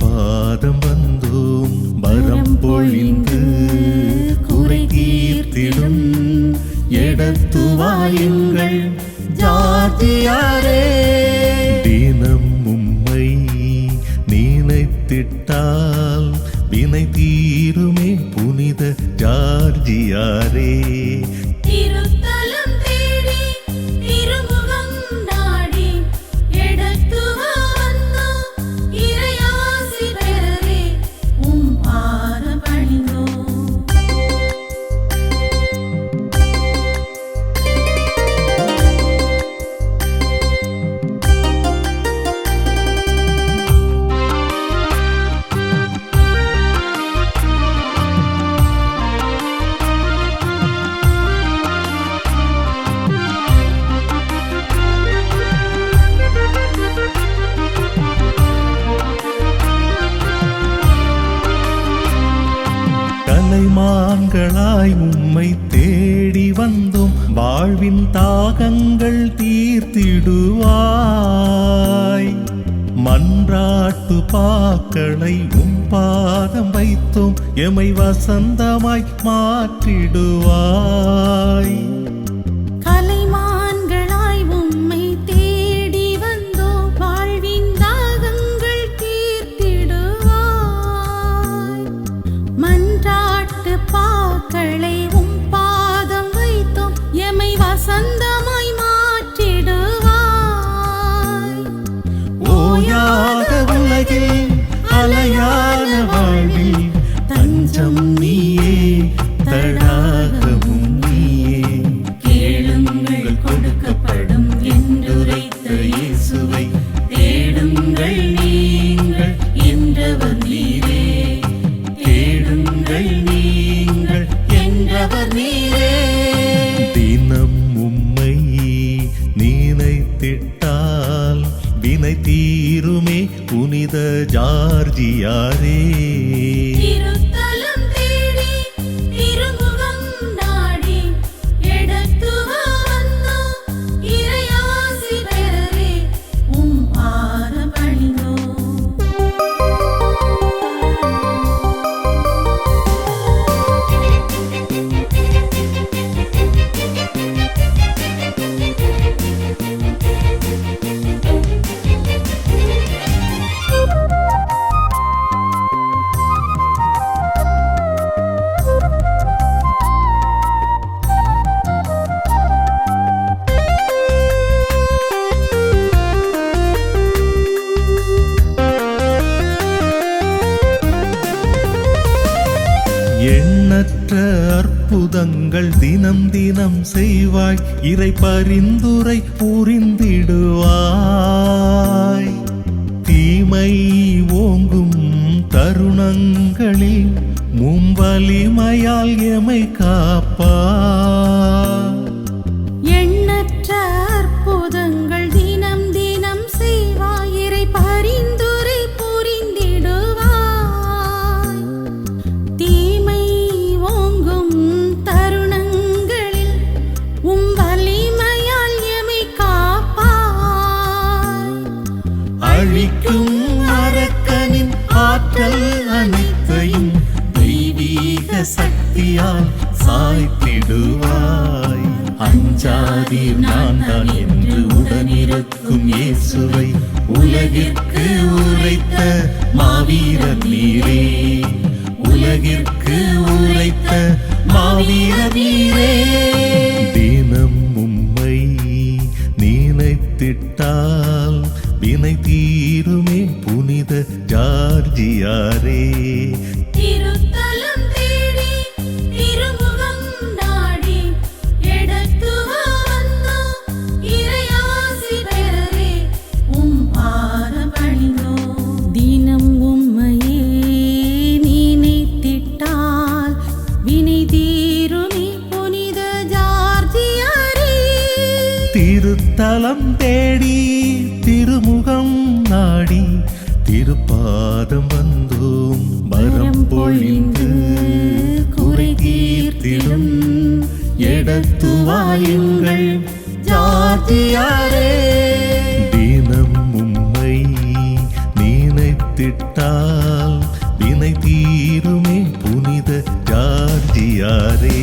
திருப்பாதம் வந்தோம் வரம் பொழிந்து குறை தீர்த்திடும் எடுத்துவாயுங்கள் ஜார்ஜியாரே. தினம் உம்மை நினைத்திட்டால் வினை தீருமே புனித ஜார்ஜியாரே. கலைமான்களாய் உம்மை தேடி வந்தோம் வாழ்வின் தாகங்கள் தீர்த்திடுவாய். மன்றாட்டு பாக்களை உம் பாதம் வைத்தோம் எமை வசந்தமாய் மாற்றிடுவாய். அலையான வாழ்வில் தஞ்சம் நீயே தடாகமும் நீயே. கேளுங்கள் கொடுக்கப்படும் என்றுரைத்த இயேசுவை தேடுங்கள் நீங்கள் என்றவர் நீரே. தேடுங்கள் நீங்கள் என்றவர் நீரே. தினம் உம்மை நினைத்திட்டால் வினை தீருமே புனித ஜார்ஜியாரே. எண்ணற்ற அற்புதங்கள் தினம் தினம் செய்வாய் இறை பரிந்துரை புரிந்திடுவாய். தீமை ஓங்கும் தருணங்களில் மும்பலிமையால் எமை காப்பாய். எண்ணற்ற அற்புதங்கள் தினம் தினம் செய்வாய் இறை பரிந்துரை புரிந்திடுவாய். தீமை ஓங்கும் தருணங்களில் உம் வலிமையால் எமை காப்பாய். அழிக்கும் அரக்கனின் ஆற்றல் அனைத்தையும் தெய்வீக சக்தியால் சாய்த்திடுவாய். அஞ்சாதீர் நான் தான் என்று உடனிருக்கும் இயேசுவை உலகிற்கு உரைத்த மாவீரர் நீரே. உலகிற்கு உரைத்த மாவீரர் நீரே. தினம் உம்மை நினைத்திட்டால் வினை தீருமே புனித ஜார்ஜியாரே. திருத்தலம் தேடி திருமுகம் நாடி திருப்பாதம் வந்தோம் வரம் பொழிந்து குறை தீர்த்திடும் எடுத்துவாயுங்கள் ஜார்ஜியாரே. தினம் உம்மை நினைத்திட்டால் தீருமே புனித ஜார்ஜியாரே